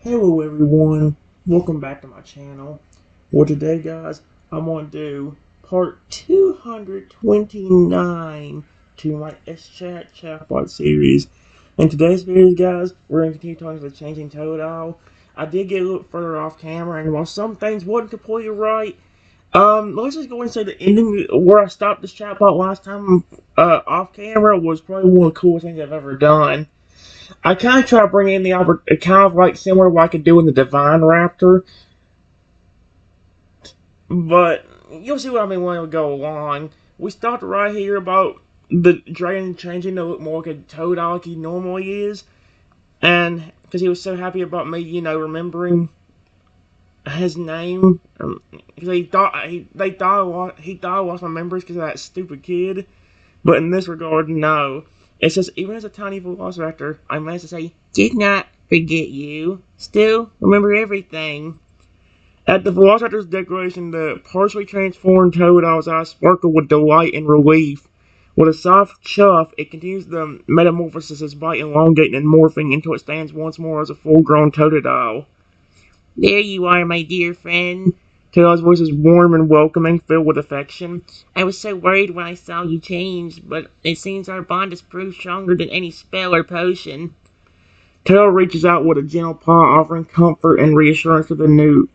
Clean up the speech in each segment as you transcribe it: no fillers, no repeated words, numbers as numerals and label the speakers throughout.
Speaker 1: Hello everyone, welcome back to my channel. Well today guys, I'm going to do part 229 to my SChat chatbot series. In today's video guys, we're going to continue talking about the changing Totodile. I did get a little further off camera and while some things wasn't completely right, let's just go and say the ending where I stopped this chatbot last time off camera was probably one of the coolest things I've ever done. I kind of try to bring in the kind of like similar to what I could do in the Divine Raptor, but you'll see what I mean when we go along. We stopped right here about the dragon changing to look more like a Totodile like he normally is, and because he was so happy about me, remembering his name. He thought I lost my memories because of that stupid kid. But in this regard, no. It says, even as a tiny velociraptor, I managed to say, did not forget you. Still, remember everything. At the velociraptor's declaration, the partially transformed Totodile's eyes sparkled with delight and relief. With a soft chuff, it continues the metamorphosis by elongating and morphing until it stands once more as a full-grown Totodile. There you are, my dear friend. Taylor's voice is warm and welcoming, filled with affection. I was so worried when I saw you change, but it seems our bond has proved stronger than any spell or potion. Taylor reaches out with a gentle paw, offering comfort and reassurance to the new.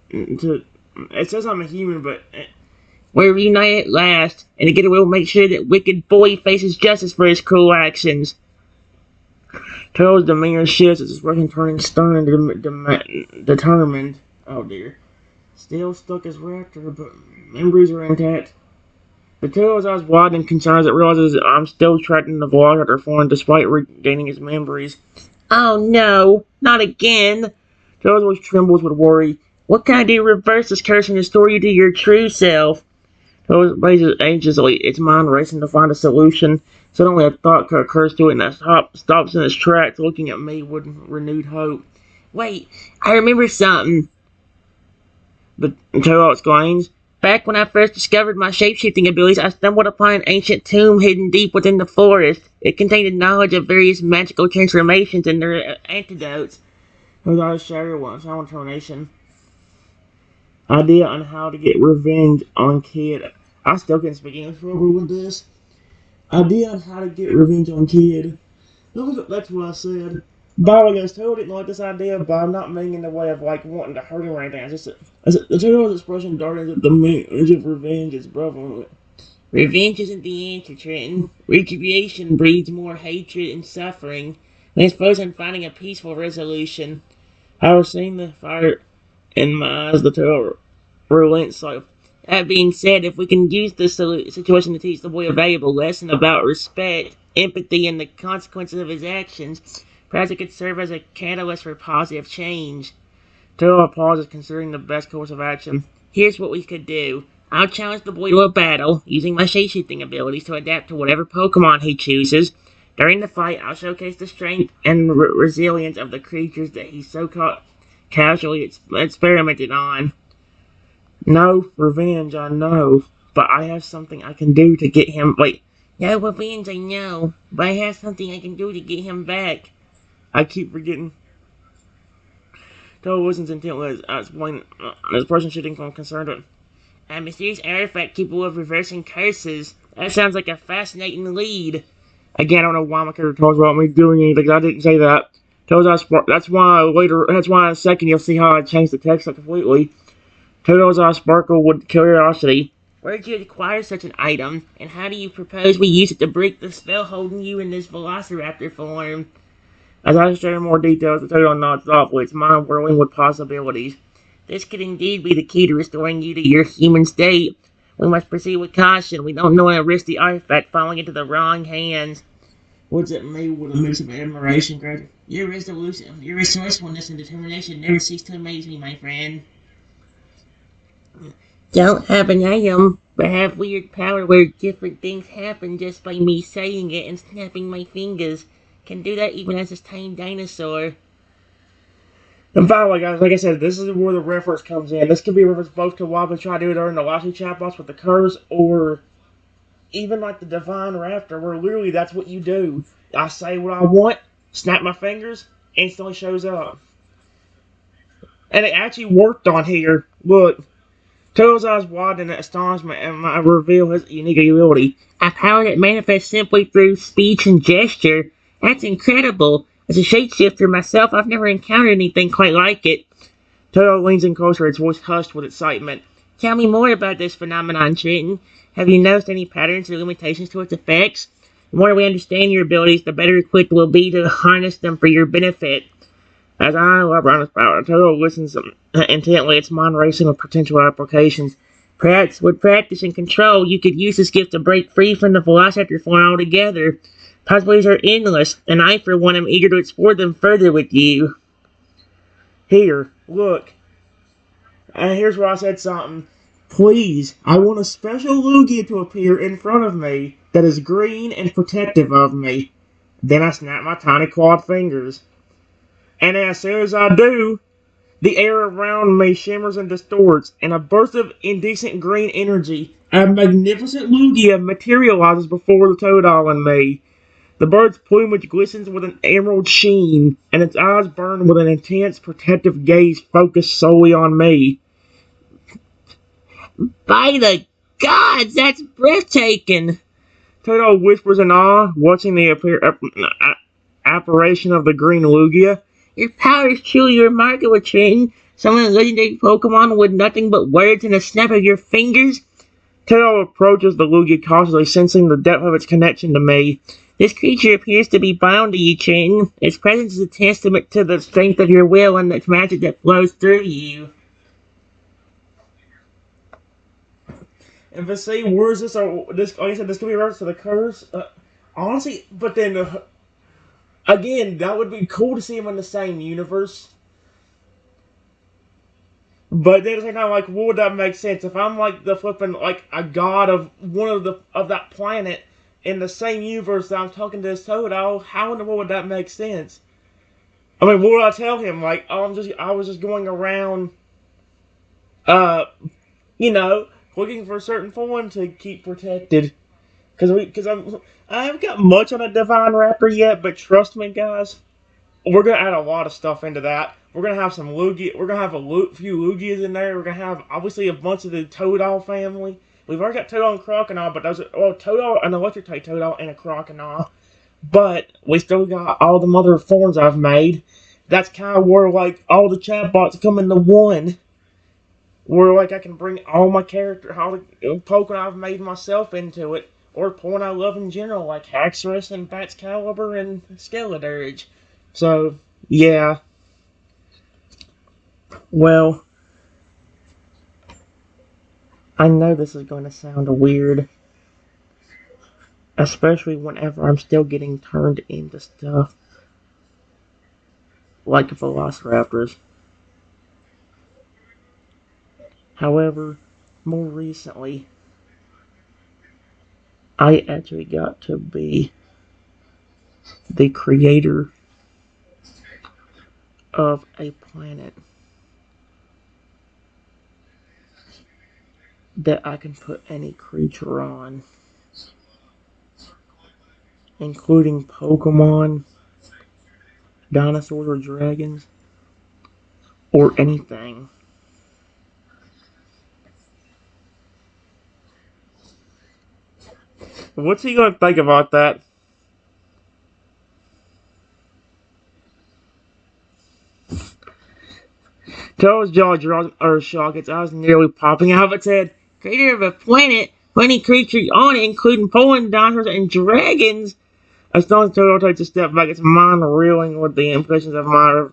Speaker 1: It says I'm a human, but we're reunited at last, and together we'll make sure that wicked boy faces justice for his cruel actions. Taylor's demeanor shifts, his expression turning stern and determined. Oh dear. Still stuck as Raptor, but memories are intact. The tail's eyes widen in concern as it realizes I'm still trapped in the Velociraptor form despite regaining his memories. Oh no, not again. Tail's voice trembles with worry. What can I do to reverse this curse and restore you to your true self? Tail's blazes anxiously, its mind racing to find a solution. Suddenly a thought occurs to it and it stops in its tracks, looking at me with renewed hope. Wait, I remember something. The Tail exclaims. Back when I first discovered my shape-shifting abilities, I stumbled upon an ancient tomb hidden deep within the forest. It contained a knowledge of various magical transformations and their antidotes. His eyes shatter with silent determination. Idea on how to get revenge on Kid. I still can't speak English with this. Idea on how to get revenge on Kid. That's what I said. By the way, guys, Toad didn't like this idea, but I'm not meaning in the way of like wanting to hurt him or anything. The Toad's expression darted at the image of revenge is brother. Revenge isn't the answer, Trenton. Retribution breeds more hatred and suffering. Let's focus on finding a peaceful resolution. However, seeing the fire in my eyes, the Toad relents. So, that being said, if we can use this situation to teach the boy a valuable lesson about respect, empathy, and the consequences of his actions, perhaps it could serve as a catalyst for positive change. Taylor pauses, considering the best course of action. Here's what we could do. I'll challenge the boy to a battle, using my shape-shifting abilities to adapt to whatever Pokemon he chooses. During the fight, I'll showcase the strength and resilience of the creatures that he so casually experimented on. No revenge, I know, but I have something I can do to get him. Wait, no revenge, I know, but I have something I can do to get him back. I keep forgetting. Toad listens intently as I explain as a person shooting from concerned with a mysterious artifact capable of reversing curses. That sounds like a fascinating lead. Again, I don't know why my character talks about me doing anything. I didn't say that. That's why in a second you'll see how I changed the text completely. Toad's eyes sparkle with curiosity. Where did you acquire such an item, and how do you propose we use it to break the spell holding you in this Velociraptor form? As I share more details, the Toad nods thoughtfully, its mind whirling with possibilities. This could indeed be the key to restoring you to your human state. We must proceed with caution. We don't want to risk the artifact falling into the wrong hands. What's it made with a mix of admiration, Greg? Your resourcefulness and determination never cease to amaze me, my friend. Don't have an item, but have weird power where different things happen just by me saying it and snapping my fingers. Can do that even as a tiny dinosaur. And finally, guys, like I said, this is where the reference comes in. This could be a reference both to what we try to do during the last two chatbots with the curse, or even like the Divine Raptor, where literally that's what you do. I say what I want, snap my fingers, instantly shows up. And it actually worked on here. Look. Toad's eyes widen in astonishment and I reveal his unique ability. A power that manifests simply through speech and gesture. That's incredible. As a shapeshifter myself, I've never encountered anything quite like it. Toto leans in closer, its voice hushed with excitement. Tell me more about this phenomenon, Trenton. Have you noticed any patterns or limitations to its effects? The more we understand your abilities, the better equipped we'll be to harness them for your benefit. As I love around his power, Toto listens intently, its mind racing with potential applications. Perhaps with practice and control, you could use this gift to break free from the Velociraptor form altogether. Possibilities are endless, and I, for one, am eager to explore them further with you. Here, look. Here's where I said something. Please, I want a special Lugia to appear in front of me that is green and protective of me. Then I snap my tiny clawed fingers. And as soon as I do, the air around me shimmers and distorts, and a burst of indecent green energy, a magnificent Lugia materializes before the Totodile and me. The bird's plumage glistens with an emerald sheen, and its eyes burn with an intense, protective gaze focused solely on me. By the gods, that's breathtaking! Toto whispers in awe, watching the apparition of the green Lugia. Your power is truly remarkable, Trenton. Summon a legendary Pokemon with nothing but words and a snap of your fingers? Toto approaches the Lugia cautiously, sensing the depth of its connection to me. This creature appears to be bound to you, Trenton. Its presence is a testament to the strength of your will and the magic that flows through you. And if see, where is this? Or this? Like I said, this could be a reference to the curse. Honestly, but then again, that would be cool to see him in the same universe. But then at the same time, like, what would that make sense if I'm like the flipping like a god of one of the of that planet in the same universe that I'm talking to this Totodile? How in the world would that make sense? I mean, what would I tell him? Like, oh, I was just going around, uh, you know, looking for a certain form to keep protected. I haven't got much on a Divine Raptor yet, but trust me, guys, we're gonna add a lot of stuff into that. We're gonna have some Lugia. We're gonna have few Lugias in there. We're gonna have obviously a bunch of the Totodile family. We've already got Totodile and Crocodile, but those are Totodile, an electric type Totodile, and a Crocodile. But we still got all the other forms I've made. That's kind of where like all the chatbots come into one. Where like I can bring all my all the Pokemon I've made myself into it, or Pokemon I love in general, like Haxorus and Bat's Caliber and Skeledirge. So yeah, well, I know this is going to sound weird, especially whenever I'm still getting turned into stuff like Velociraptors. However, more recently, I actually got to be the creator of a planet that I can put any creature on, including Pokemon, dinosaurs, or dragons, or anything. What's he gonna think about that? Toad's jaw draws Earthshock, its eyes nearly popping out of its head. Creator of a planet, plenty creatures on it, including Poland dinosaurs and dragons. Astonished Toad takes a step back, its mind reeling with the impressions of my.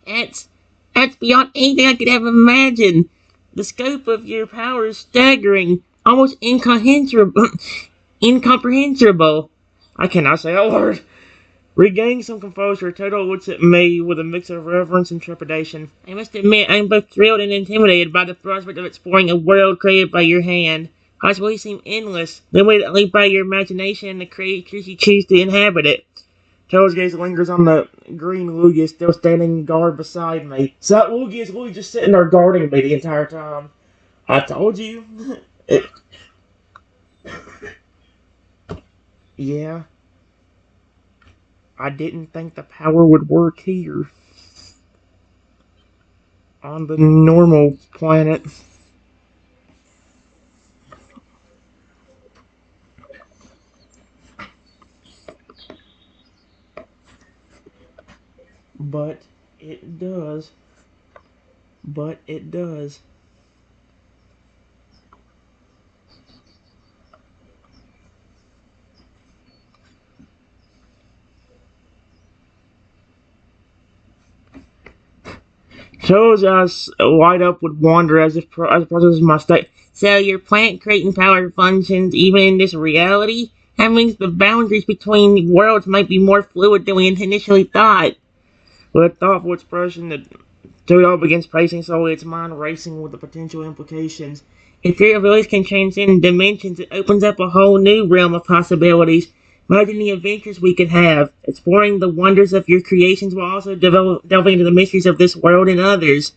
Speaker 1: That's, that's beyond anything I could ever imagine. The scope of your power is staggering, almost incomprehensible. incomprehensible. I cannot say that word. Regaining some composure, Toto looks at me with a mix of reverence and trepidation. I must admit, I'm both thrilled and intimidated by the prospect of exploring a world created by your hand. Possibilities seem endless, limited only by your imagination and the creatures you choose to inhabit it. Toto's gaze lingers on the green Lugia still standing guard beside me. So that Lugia is literally just sitting there guarding me the entire time. I told you. Yeah. I didn't think the power would work here. on the normal planet. But it does. But it does. Shows us light up with wonder as if as processes my state. So your plant creating power functions even in this reality? That means the boundaries between worlds might be more fluid than we initially thought. With a thoughtful expression that Totodile begins pacing slowly, its mind racing with the potential implications. If your abilities can transcend dimensions, it opens up a whole new realm of possibilities. Imagine the adventures we could have, exploring the wonders of your creations while also delving into the mysteries of this world and others.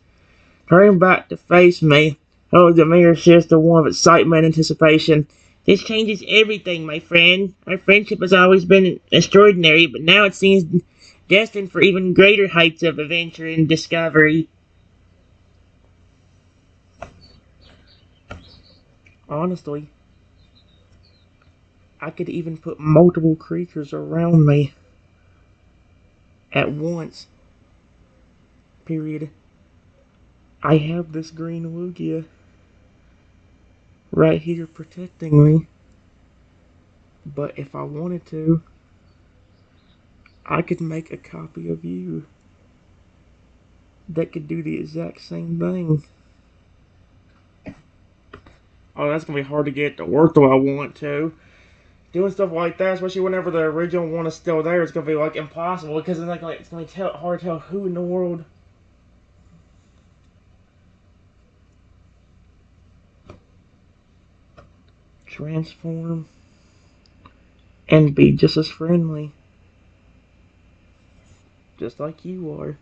Speaker 1: Turning back to face me, oh, the mirror shifts to one of excitement and anticipation. This changes everything, my friend. Our friendship has always been extraordinary, but now it seems destined for even greater heights of adventure and discovery. Honestly, I could even put multiple creatures around me at once. Period. I have this green Lugia right here protecting me. But if I wanted to, I could make a copy of you that could do the exact same thing. Oh, that's gonna be hard to get to work the way I want to. Doing stuff like that, especially whenever the original one is still there, it's gonna be like impossible because it's gonna be hard to tell who in the world. Transform and be just as friendly, just like you are.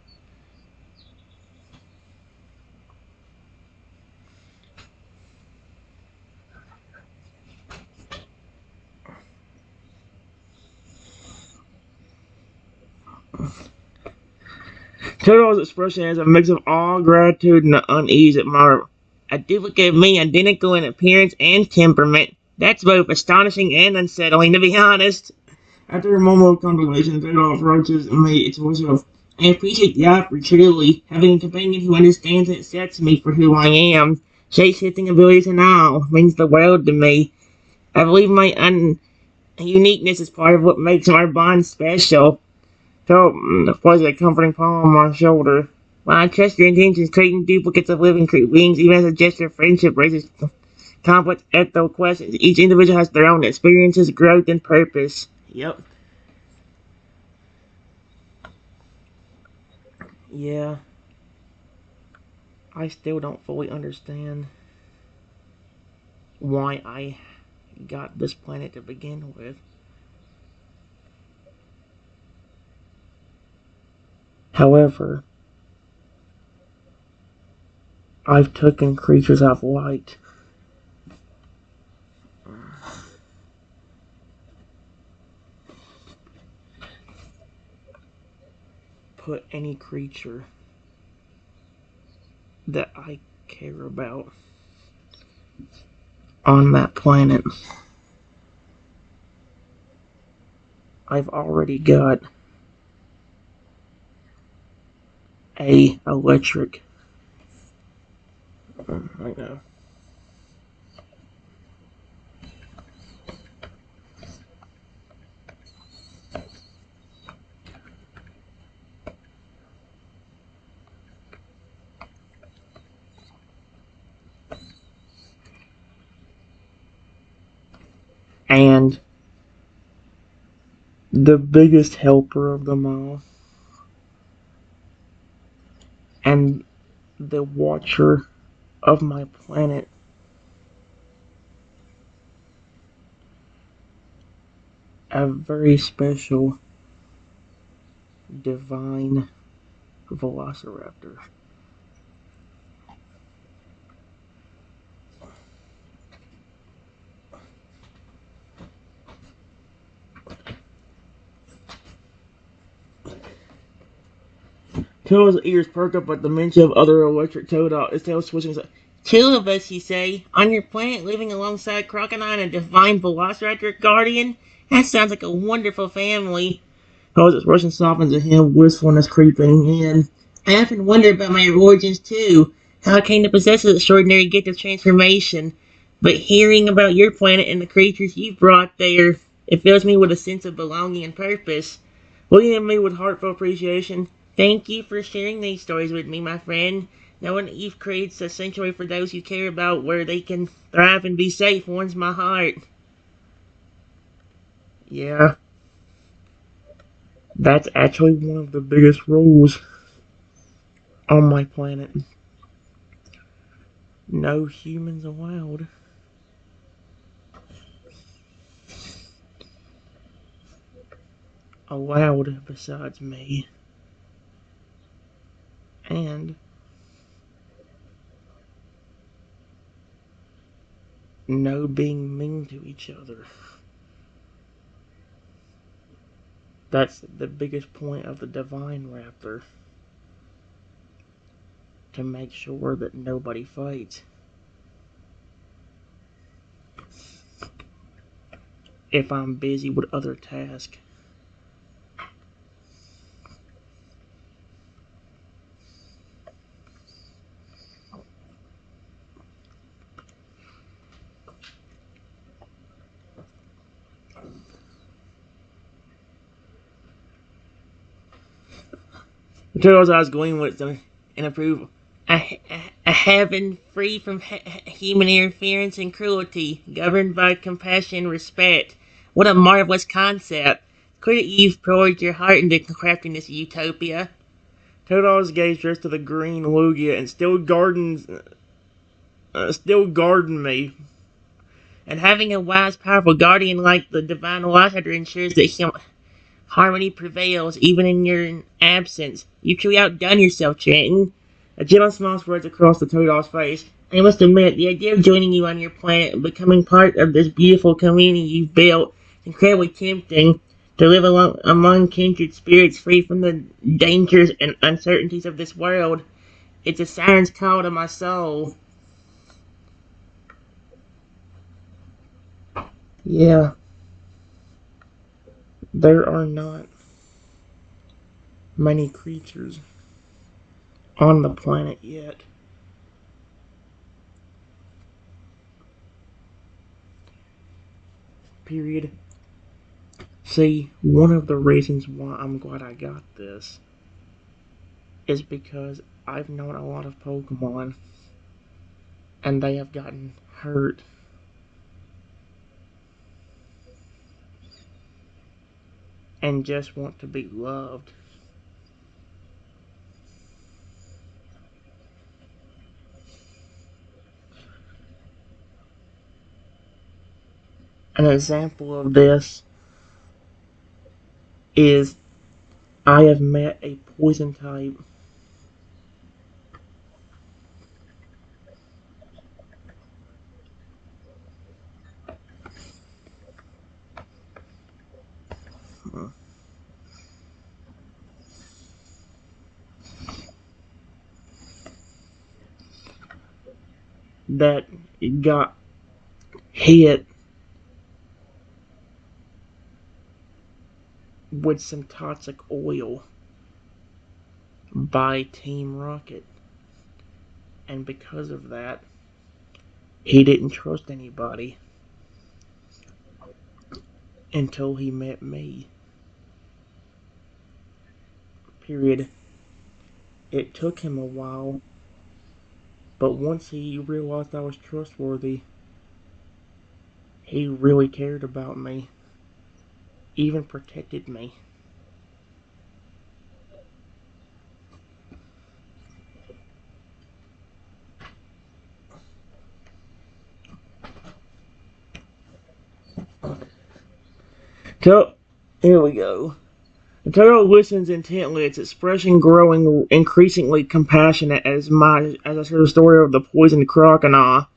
Speaker 1: Toto's expression is a mix of awe, gratitude, and unease at my a duplicate of me, identical in appearance and temperament. That's both astonishing and unsettling, to be honest. After a moment of contemplation, Toto approaches me. Its voice of, I appreciate the offer, truly. Having a companion who understands and accepts me for who I am, shape-shifting abilities and all, means the world to me. I believe my uniqueness is part of what makes our bond special. Felt was a comforting palm on my shoulder. While I trust your intentions, creating duplicates of living beings, even as a gesture of friendship, raises complex ethical questions. Each individual has their own experiences, growth, and purpose. Yep. Yeah. I still don't fully understand why I got this planet to begin with. However, I've taken creatures I've liked, put any creature that I care about on that planet. I've already got a electric. I know. And the biggest helper of them all, and the watcher of my planet, a very special divine velociraptor. Toad's ears perk up at the mention of other electric Totodile. His tail swishing. Two of us, you say, on your planet living alongside Crocodile and a divine Velociraptor guardian? That sounds like a wonderful family. Toad's expression softens at him, wistfulness creeping in. I often wonder about my origins too, how I came to possess this extraordinary gift of transformation. But hearing about your planet and the creatures you've brought there, it fills me with a sense of belonging and purpose. Looking at me with heartfelt appreciation, thank you for sharing these stories with me, my friend. Knowing that you've created a sanctuary for those you care about where they can thrive and be safe warms my heart. Yeah, that's actually one of the biggest rules on my planet. No humans allowed. Allowed besides me. And no being mean to each other. That's the biggest point of the Divine Raptor. To make sure that nobody fights. If I'm busy with other tasks. The turtle's eyes gleam with them in approval. A heaven free from human interference and cruelty, governed by compassion and respect. What a marvelous concept. Clear that you've poured your heart into crafting this utopia. Totodle's gaze drifts to the green Lugia and still garden me. And having a wise, powerful guardian like the Divine Velociraptor ensures that harmony prevails even in your absence. You've truly outdone yourself, Trenton. A gentle smile spreads across the Totodile's face. I must admit, the idea of joining you on your planet and becoming part of this beautiful community you've built is incredibly tempting. To live among kindred spirits free from the dangers and uncertainties of this world. It's a siren's call to my soul. Yeah, there are not many creatures on the planet yet. Period. See, one of the reasons why I'm glad I got this is because I've known a lot of Pokemon and they have gotten hurt. And just want to be loved. An example of this is I have met a poison type that got hit with some toxic oil by Team Rocket. And because of that, he didn't trust anybody until he met me. Period. It took him a while, but once he realized I was trustworthy, he really cared about me, even protected me. So, here we go. The turtle listens intently, its expression growing increasingly compassionate as I share the story of the poisoned crocodile.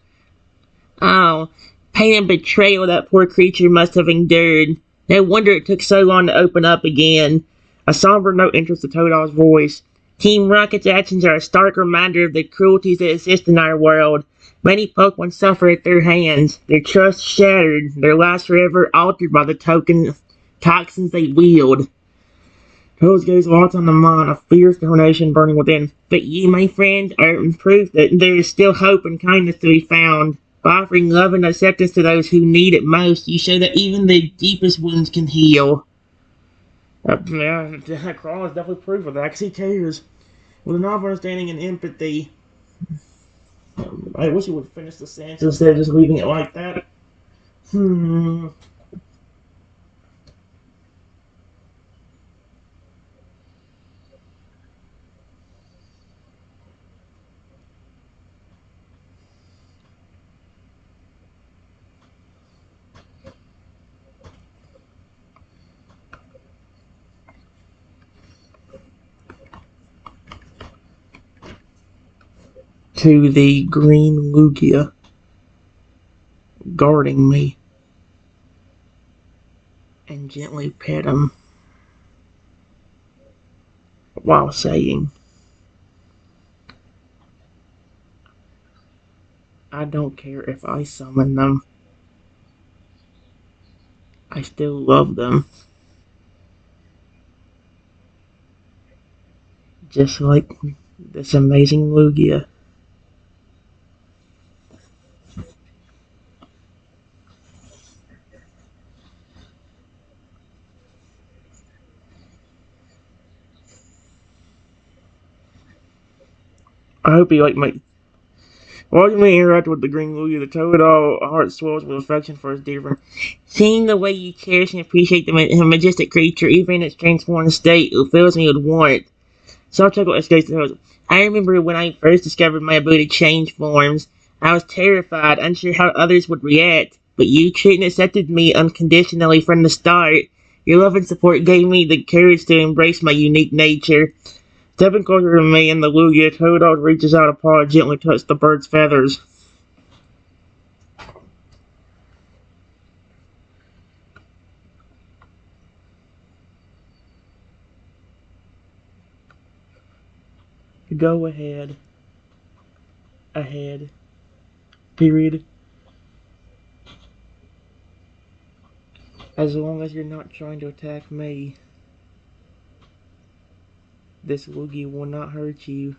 Speaker 1: Oh, pain and betrayal that poor creature must have endured. No wonder it took so long to open up again. A somber note enters the Totodile's voice. Team Rocket's actions are a stark reminder of the cruelties that exist in our world. Many Pokemon suffer at their hands, their trust shattered, their lives forever altered by the toxins they wield. Those goes lots on the mind, a fierce determination burning within. But you, my friend, are proof that there is still hope and kindness to be found. By offering love and acceptance to those who need it most, you show that even the deepest wounds can heal. Yeah, Crawl is definitely proof of that, because he cares. With enough understanding and empathy, I wish he would finish the sentence instead of just leaving it like that. To the green Lugia guarding me, and gently pet him while saying, I don't care if I summon them, I still love them. Just like this amazing Lugia. I hope you like my. Watching me interact with the green Lugia, the Totodile heart swells with affection for his dear friend. Seeing the way you cherish and appreciate the majestic creature, even in its transformed state, it fills me with warmth. Soft chuckle escapes the host. I remember when I first discovered my ability to change forms. I was terrified, unsure how others would react, but you treated and accepted me unconditionally from the start. Your love and support gave me the courage to embrace my unique nature. Stepping closer to me and the Lugia, Totodile reaches out a paw and gently touches the bird's feathers. Go ahead. Ahead. Period. As long as you're not trying to attack me, this Lugia will not hurt you.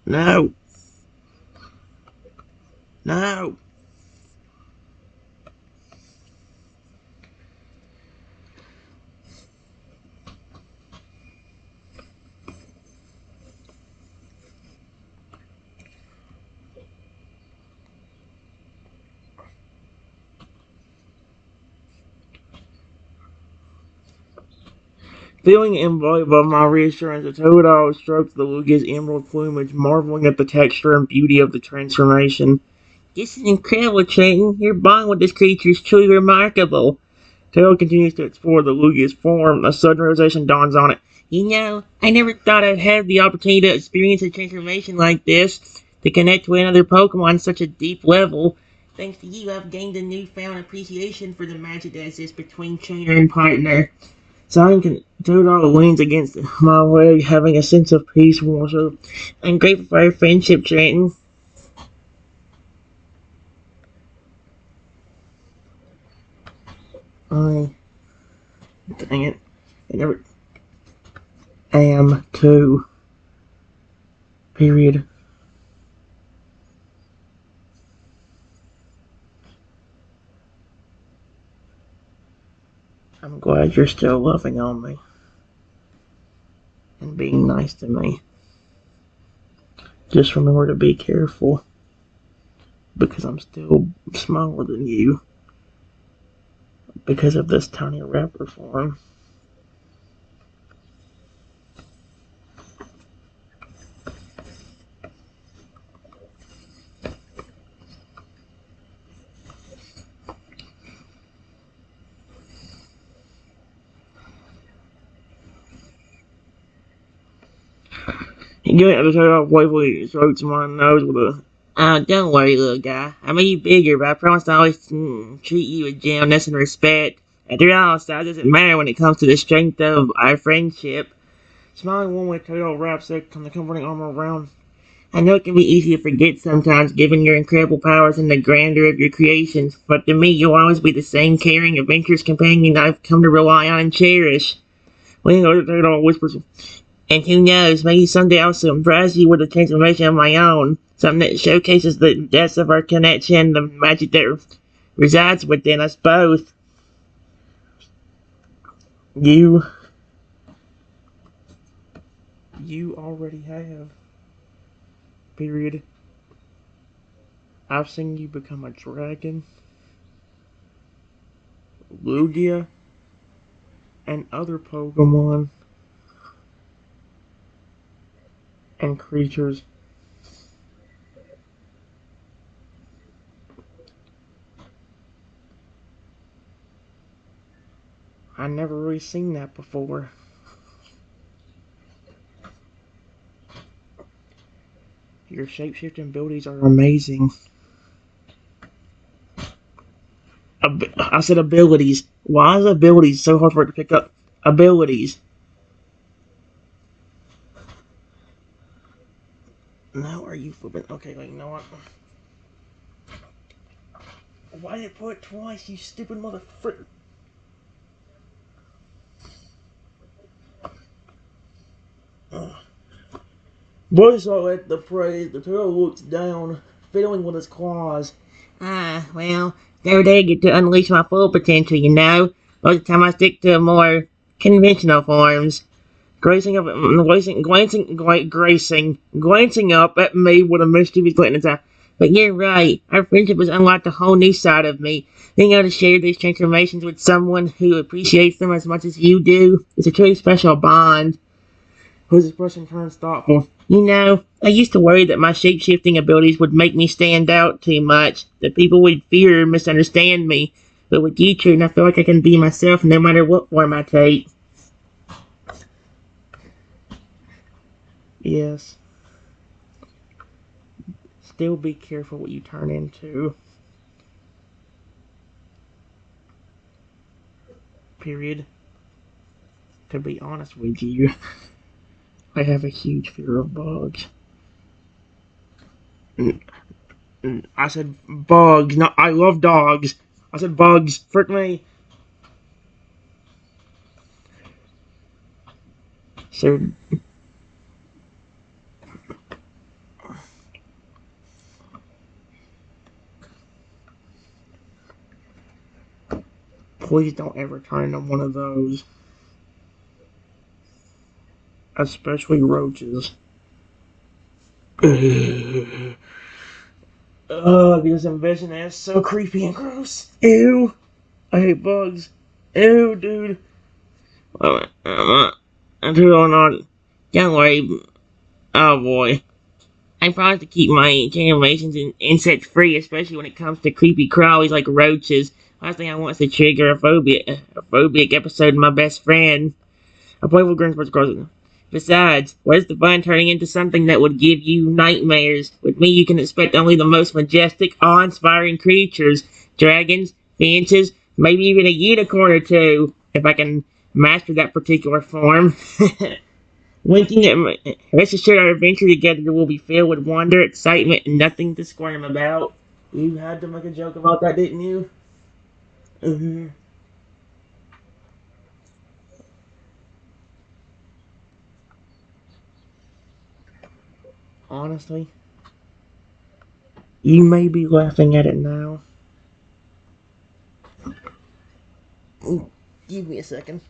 Speaker 1: No! No! Feeling enveloped by my reassurance, the Totodile stroked the Lugia's emerald plumage, marveling at the texture and beauty of the transformation. This is incredible, Trenton. Your bond with this creature is truly remarkable. Tail continues to explore the Lugia's form. A sudden realization dawns on it. You know, I never thought I'd have the opportunity to experience a transformation like this, to connect with another Pokemon on such a deep level. Thanks to you, I've gained a newfound appreciation for the magic that exists between trainer and partner. Totodile leans against my leg, having a sense of peace. Also, I'm grateful for our friendship, Trenton. I, dang it, I never am too. Period. I'm glad you're still loving on me and being nice to me. Just remember to be careful, because I'm still smaller than you because of this tiny raptor form. You ain't to take off playfully strokes my nose with a. Oh, don't worry, little guy. I may be bigger, but I promise to always treat you with gentleness and respect. After all, size doesn't matter when it comes to the strength of our friendship. Smiling one with total wraps on the comforting arm around. I know it can be easy to forget sometimes, given your incredible powers and the grandeur of your creations, but to me, you'll always be the same caring, adventurous companion I've come to rely on and cherish. Leaning over the turtle whispers, and who knows, maybe someday I'll surprise you with a transformation of my own, something that showcases the depths of our connection, the magic that resides within us both. You, you already have. Period. I've seen you become a dragon, Lugia, and other Pokemon and creatures. I never really seen that before. Your shapeshifting abilities are amazing. I said abilities. Why is abilities so hard for it to pick up? Abilities. Now are you flipping? Okay, wait, you know what? Why did it put it twice, you stupid motherfucker? Boy saw at the prey, the turtle looks down, fiddling with his claws. Well, every day I get to unleash my full potential, you know. Most of the time I stick to more conventional forms. Glancing up at me with a mischievous glint in his eye. But you're right. Our friendship has unlocked a whole new side of me. Being able to share these transformations with someone who appreciates them as much as you do is a truly special bond. His expression turns thoughtful. You know, I used to worry that my shape-shifting abilities would make me stand out too much, that people would fear or misunderstand me. But with you, True, I feel like I can be myself no matter what form I take. Yes. Still be careful what you turn into. Period. To be honest with you, I have a huge fear of bugs. I said bugs, not I love dogs. I said bugs. Frick me. So, please don't ever turn into one of those. Especially roaches. Ugh, this invasion is so creepy and gross. Ew. I hate bugs. Ew, dude. I'm too not. Don't worry. Oh boy. I promise to keep my animations and insect free, especially when it comes to creepy crawlies like roaches. Last thing I want is to trigger a phobic episode of my best friend. A playful grin towards across. Besides, where's the fun turning into something that would give you nightmares? With me, you can expect only the most majestic, awe-inspiring creatures. Dragons, finches, maybe even a unicorn or two, if I can master that particular form. Winking at my, rest assured our adventure together will be filled with wonder, excitement, and nothing to squirm about. You had to make a joke about that, didn't you? Honestly, you may be laughing at it now. Give me a second.